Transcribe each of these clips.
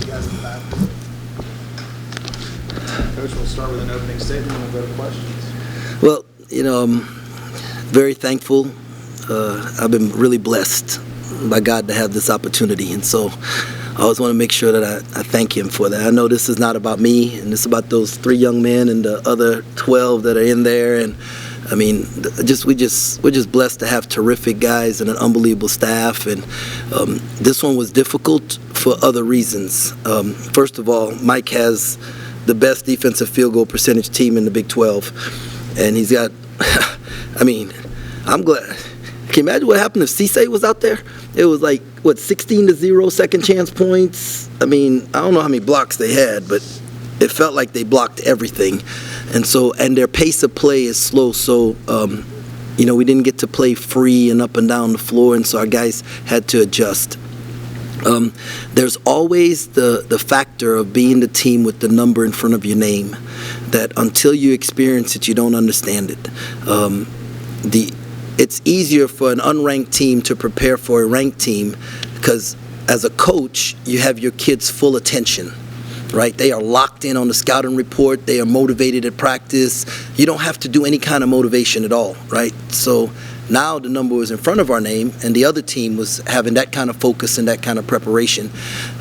you guys in the back. Coach, we'll start with an opening statement and we'll go to questions. Well, I'm very thankful. I've been really blessed by God to have this opportunity, and so I always want to make sure that I thank Him for that. I know this is not about me, and it's about those 3 young men and the other 12 that are in there, and I mean, we're just blessed to have terrific guys and an unbelievable staff, and this one was difficult for other reasons. First of all, Mike has the best defensive field goal percentage team in the Big 12, and he's got, I mean, I'm glad. Can you imagine what happened if Cisse was out there? It was like, 16-0 second chance points. I mean, I don't know how many blocks they had, but it felt like they blocked everything. And their pace of play is slow, so, we didn't get to play free and up and down the floor, and so our guys had to adjust. There's always the factor of being the team with the number in front of your name, that until you experience it, you don't understand it. It's easier for an unranked team to prepare for a ranked team because as a coach, you have your kids' full attention, right? They are locked in on the scouting report. They are motivated at practice. You don't have to do any kind of motivation at all, right? So now the number was in front of our name, and the other team was having that kind of focus and that kind of preparation.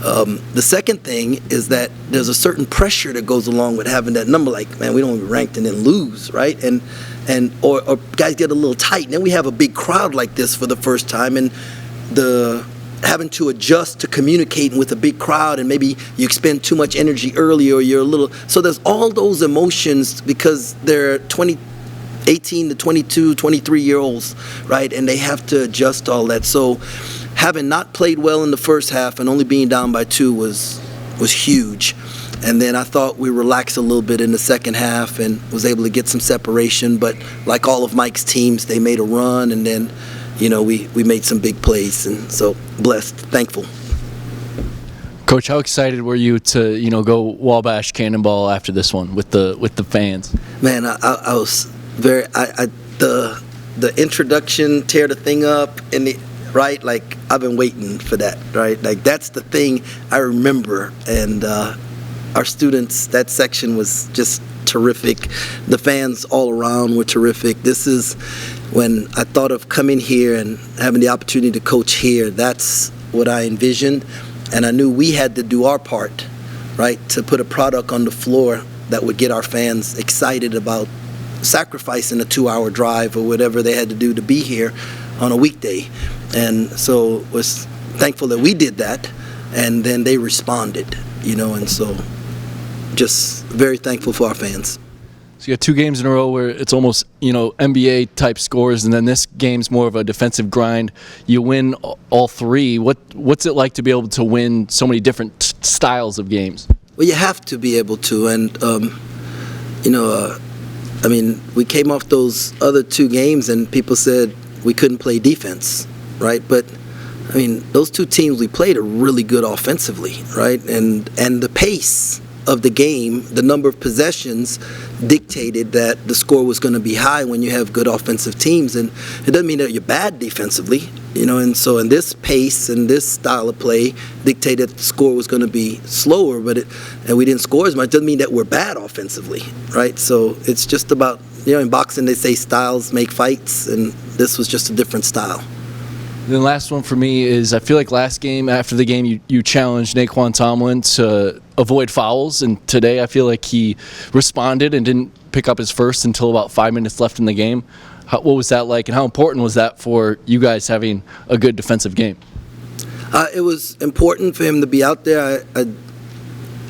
The second thing is that there's a certain pressure that goes along with having that number, like, man, we don't want to be ranked and then lose, right? Or guys get a little tight, and then we have a big crowd like this for the first time, and having to adjust to communicating with a big crowd, and maybe you expend too much energy early, or you're a little, so there's all those emotions because they're 18 to 22, 23-year-olds, right, and they have to adjust all that. So having not played well in the first half and only being down by 2 was huge. And then I thought we relaxed a little bit in the second half and was able to get some separation. But like all of Mike's teams, they made a run, and then, we made some big plays. And so blessed, thankful. Coach, how excited were you to, go Wabash Cannonball after this one with the fans? Man, I was very the introduction, tear the thing up, and right, like I've been waiting for that, right? Like that's the thing I remember, and our students, that section was just terrific. The fans all around were terrific. This is when I thought of coming here and having the opportunity to coach here. That's what I envisioned, and I knew we had to do our part, right, to put a product on the floor that would get our fans excited about sacrificing a 2-hour drive or whatever they had to do to be here on a weekday. And so was thankful that we did that, and then they responded, and so just very thankful for our fans. So you got 2 games in a row where it's almost, NBA type scores, and then this game's more of a defensive grind. You win all 3. What's it like to be able to win so many different styles of games? Well, you have to be able to, and we came off those other 2 games and people said we couldn't play defense, right? But those 2 teams we played are really good offensively, right? And the pace of the game, the number of possessions dictated that the score was going to be high when you have good offensive teams, and it doesn't mean that you're bad defensively, and so in this pace and this style of play dictated that the score was going to be slower, and we didn't score as much. It doesn't mean that we're bad offensively, right? So it's just about, in boxing they say styles make fights, and this was just a different style. And then last one for me is, I feel like last game, after the game, you challenged Naquan Tomlin to avoid fouls, and today I feel like he responded and didn't pick up his first until about 5 minutes left in the game. What was that like, and how important was that for you guys having a good defensive game? It was important for him to be out there.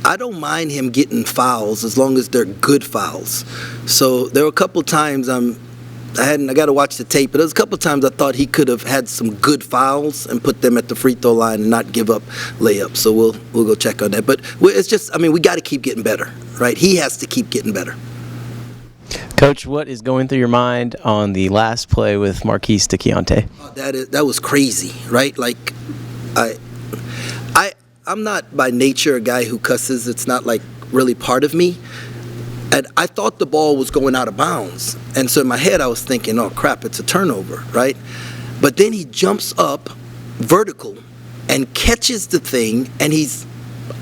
I don't mind him getting fouls as long as they're good fouls. So there were a couple times I got to watch the tape, but there was a couple times I thought he could have had some good fouls and put them at the free throw line and not give up layups. So we'll go check on that. But it's just, we got to keep getting better, right? He has to keep getting better. Coach, what is going through your mind on the last play with Marquise to Keontae? That was crazy, right? Like, I'm not by nature a guy who cusses. It's not like really part of me. And I thought the ball was going out of bounds. And so in my head I was thinking, oh crap, it's a turnover, right? But then he jumps up vertical and catches the thing, and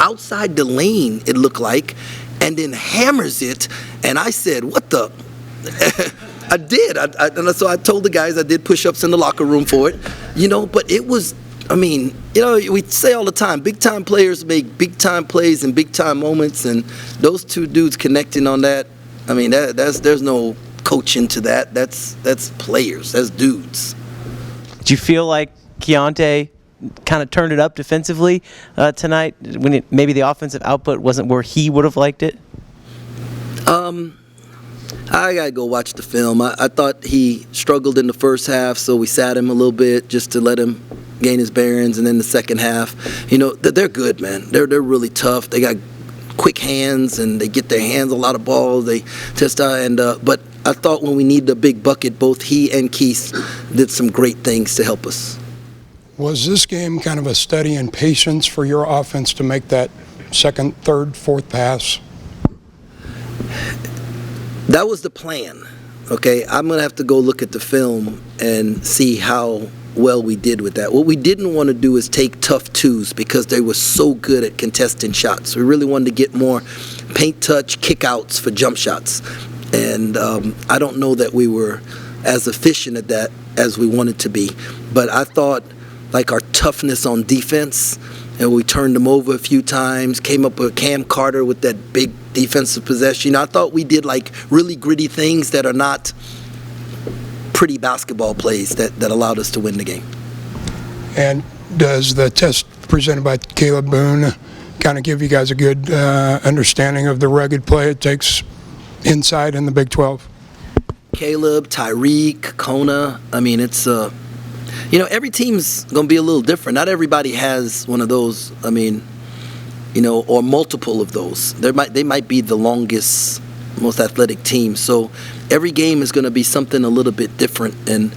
outside the lane, it looked like, and then hammers it. And I said, what the? I did. And so I told the guys I did push-ups in the locker room for it, but it was, we say all the time, big-time players make big-time plays in big-time moments, and those two dudes connecting on that, there's no coaching to that. That's players. That's dudes. Did you feel like Keontae kind of turned it up defensively tonight when maybe the offensive output wasn't where he would have liked it? I gotta go watch the film. I thought he struggled in the first half, so we sat him a little bit just to let him gain his bearings. And then the second half, they're good, man. They're really tough. They got quick hands, and they get their hands a lot of balls. They just but I thought when we needed a big bucket, both he and Keith did some great things to help us. Was this game kind of a study in patience for your offense to make that second, third, fourth pass? That was the plan, okay? I'm going to have to go look at the film and see how well we did with that. What we didn't want to do is take tough twos because they were so good at contesting shots. We really wanted to get more paint touch kickouts for jump shots. And I don't know that we were as efficient at that as we wanted to be. But I thought, like, our toughness on defense, and we turned them over a few times, came up with Cam Carter with that big defensive possession. I thought we did, like, really gritty things that are not pretty basketball plays that allowed us to win the game. And does the test presented by Caleb Boone kind of give you guys a good understanding of the rugged play it takes inside in the Big 12? Caleb, Tyreek, Kona, it's every team's going to be a little different. Not everybody has one of those, or multiple of those. They might be the longest, most athletic team. So every game is going to be something a little bit different. And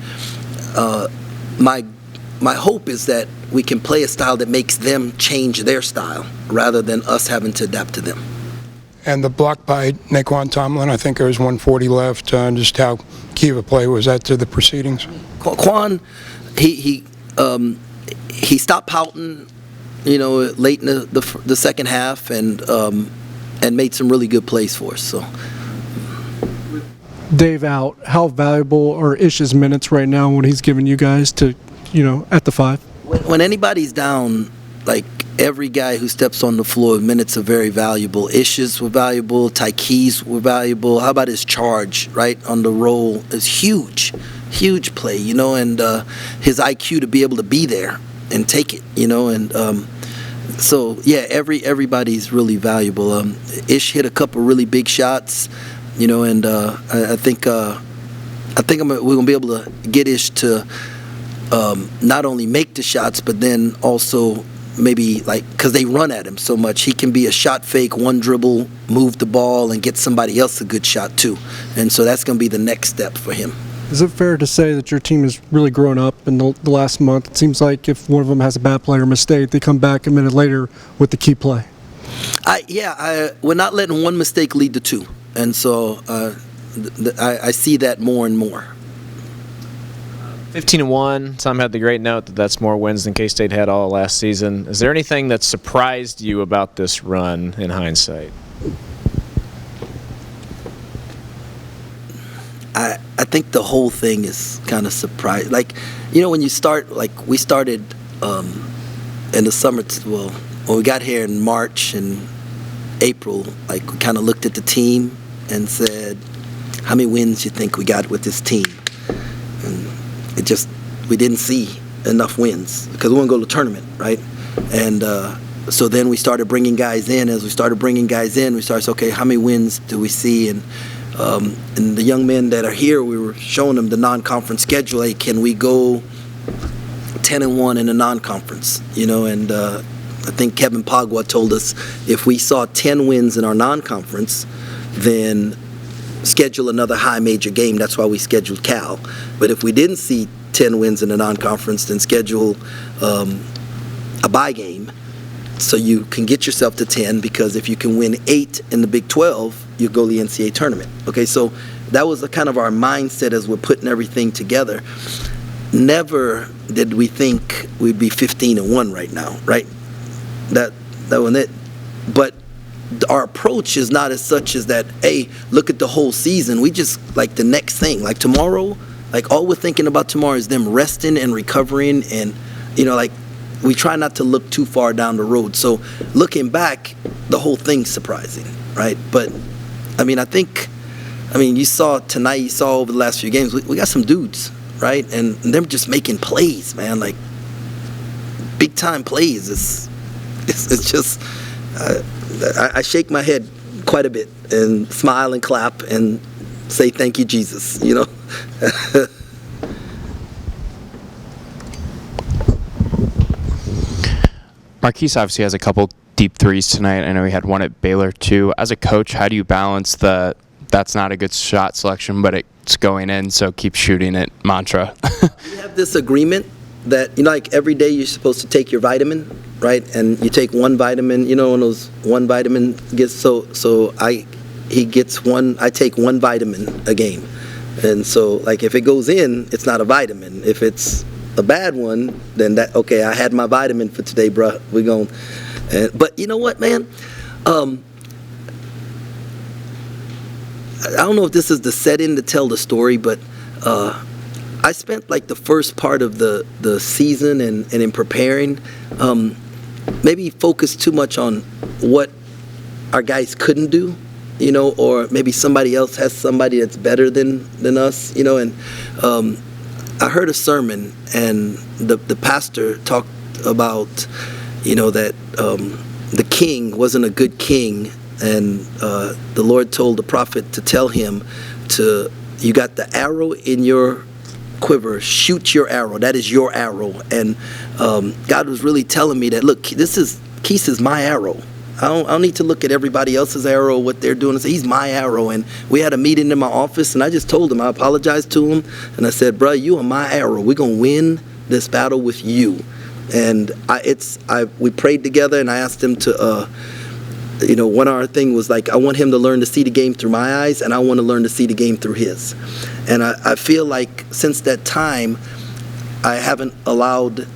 my hope is that we can play a style that makes them change their style rather than us having to adapt to them. And the block by Naquan Tomlin, I think there was 140 left. Just how key of a play was that to the proceedings? Quan, he stopped pouting, late in the second half, and made some really good plays for us. So, Dave out, how valuable are Ish's minutes right now when he's giving you guys to, at the 5? When anybody's down, like, every guy who steps on the floor, minutes are very valuable. Ish's were valuable. Tyke's were valuable. How about his charge, right, on the roll is huge. Huge play, and his IQ to be able to be there and take it, and so, yeah, everybody's really valuable. Ish hit a couple really big shots, and I think we're going to be able to get Ish to not only make the shots, but then also maybe, because they run at him so much, he can be a shot fake, one dribble, move the ball, and get somebody else a good shot too. And so that's going to be the next step for him. Is it fair to say that your team has really grown up in the last month? It seems like if one of them has a bad play or mistake, they come back a minute later with the key play. We're not letting one mistake lead to two. And so I see that more and more. 15-1. Some had the great note that that's more wins than K-State had all last season. Is there anything that surprised you about this run in hindsight? I think the whole thing is kind of surprising. When you start, we started in the summer, when we got here in March and April, we kind of looked at the team and said, how many wins you think we got with this team? And we didn't see enough wins because we want to go to the tournament, right? And so then we started bringing guys in. As we started bringing guys in, we started saying, okay, how many wins do we see? And the young men that are here, we were showing them the non-conference schedule. Hey, can we go 10-1 in a non-conference? And I think Kevin Pagua told us if we saw 10 wins in our non-conference, then schedule another high major game. That's why we scheduled Cal. But if we didn't see 10 wins in a non-conference, then schedule a bye game so you can get yourself to 10, because if you can win 8 in the Big 12, you go to the NCAA tournament. Okay, so that was kind of our mindset as we're putting everything together. Never did we think we'd be 15-1 right now, right? That wasn't it. but our approach is not as such as that, hey, look at the whole season. We just, like, the next thing. Like, tomorrow, like, all we're thinking about tomorrow is them resting and recovering, and, like, we try not to look too far down the road. So, looking back, the whole thing's surprising, right? But, I mean, you saw tonight, you saw over the last few games, we got some dudes, right? And they're just making plays, man, like, big-time plays. It's just... I shake my head quite a bit and smile and clap and say thank you, Jesus, Marquise obviously has a couple deep threes tonight. I know he had one at Baylor too. As a coach, how do you balance that's not a good shot selection, but it's going in, so keep shooting it mantra? We have this agreement that, like, every day you're supposed to take your vitamin, right? And you take one vitamin, when those one vitamin gets, he gets one, I take one vitamin a game. And so, like, if it goes in, it's not a vitamin. If it's a bad one, then okay, I had my vitamin for today, bruh. We're going. But you know what, man? I don't know if this is the set-in to tell the story, but I spent, like, the first part of the season and in preparing, maybe focused too much on what our guys couldn't do, or maybe somebody else has somebody that's better than us, and I heard a sermon, and the pastor talked about, that the king wasn't a good king, and the Lord told the prophet to tell him you got the arrow in your quiver, shoot your arrow. That is your arrow. And God was really telling me that, look, Keith is my arrow. I don't need to look at everybody else's arrow, what they're doing. I said, he's my arrow. And we had a meeting in my office, and I just told him, I apologized to him, and I said, bro, you are my arrow. We're going to win this battle with you. And we prayed together, and I asked him to, one of our thing was, like, I want him to learn to see the game through my eyes, and I want to learn to see the game through his. And I feel like since that time, I haven't allowed,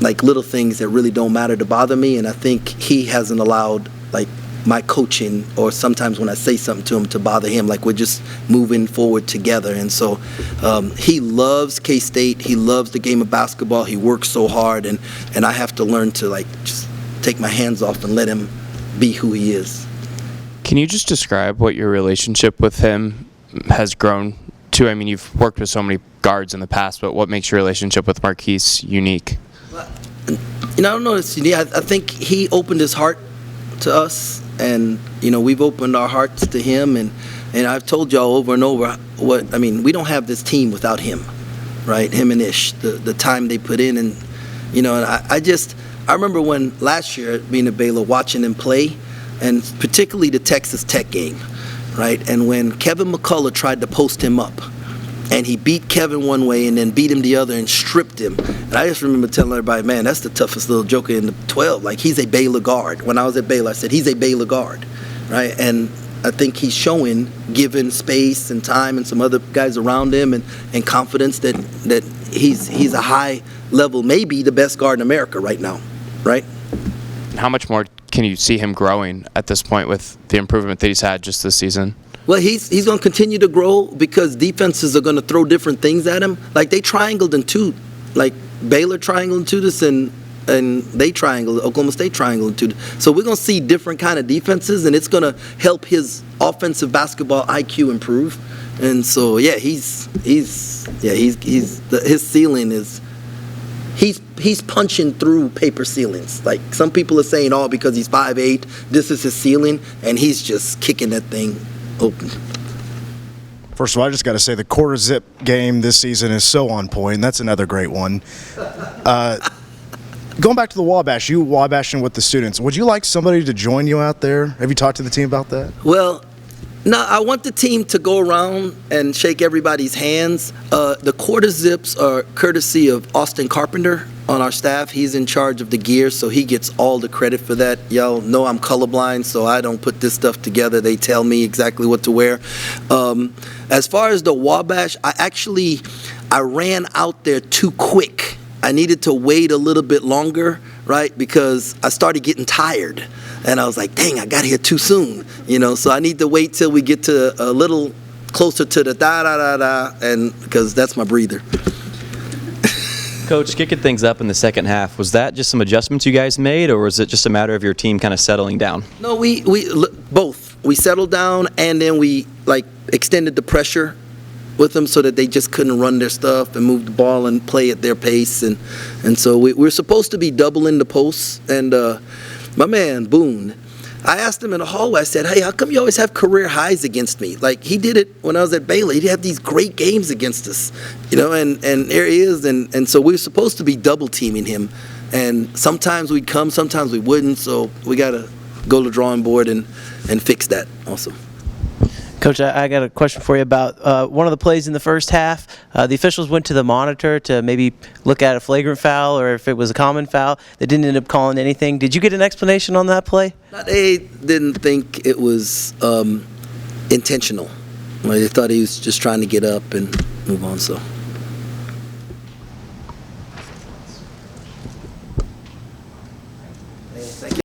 like, little things that really don't matter to bother me, and I think he hasn't allowed, like, my coaching, or sometimes when I say something to him, to bother him. Like, we're just moving forward together. And so he loves K-State. He loves the game of basketball. He works so hard, and I have to learn to, like, just take my hands off and let him be who he is. Can you just describe what your relationship with him has grown to? I mean, you've worked with so many guards in the past, but what makes your relationship with Marquise unique? I don't know. I think he opened his heart to us, and we've opened our hearts to him, and I've told y'all over and over we don't have this team without him, right? Him and Ish, the time they put in, and and I remember when last year being at Baylor, watching him play, and particularly the Texas Tech game, right? And when Kevin McCullough tried to post him up, and he beat Kevin one way and then beat him the other and stripped him. And I just remember telling everybody, man, that's the toughest little joker in the 12. Like, he's a Baylor guard. When I was at Baylor, I said, he's a Baylor guard, right? And I think he's showing, given space and time and some other guys around him, and confidence that he's a high level, maybe the best guard in America right now, right? How much more can you see him growing at this point with the improvement that he's had just this season? Well, he's going to continue to grow because defenses are going to throw different things at him. Like, they triangled in two. Like, Baylor triangled into this, and they triangled, Oklahoma State triangled into this. So we're going to see different kind of defenses, and it's going to help his offensive basketball IQ improve. And so, yeah, his ceiling is, he's punching through paper ceilings. Like, some people are saying, oh, because he's 5'8", this is his ceiling, and he's just kicking that thing open. First of all, I just got to say the quarter zip game this season is so on point. That's another great one. Going back to the Wabash, you Wabashing with the students. Would you like somebody to join you out there? Have you talked to the team about that? Well, no, I want the team to go around and shake everybody's hands. The quarter zips are courtesy of Austin Carpenter on our staff. He's in charge of the gear, so he gets all the credit for that. Y'all know I'm colorblind, so I don't put this stuff together. They tell me exactly what to wear. As far as the Wabash, I ran out there too quick. I needed to wait a little bit longer, right? Because I started getting tired, and I was like, dang, I got here too soon, so I need to wait till we get to a little closer to the da-da-da-da, and because that's my breather. Coach, kicking things up in the second half, was that just some adjustments you guys made, or was it just a matter of your team kind of settling down? No, we both. We settled down, and then we extended the pressure with them so that they just couldn't run their stuff and move the ball and play at their pace, and so we're supposed to be doubling the posts. And my man Boone, I asked him in the hallway, I said, hey, how come you always have career highs against me? Like, he did it when I was at Baylor. He'd have these great games against us, and there he is. And so we're supposed to be double teaming him. And sometimes we'd come, sometimes we wouldn't. So we got to go to the drawing board and fix that also. Coach, I got a question for you about one of the plays in the first half. The officials went to the monitor to maybe look at a flagrant foul or if it was a common foul. They didn't end up calling anything. Did you get an explanation on that play? They didn't think it was intentional. They thought he was just trying to get up and move on. So.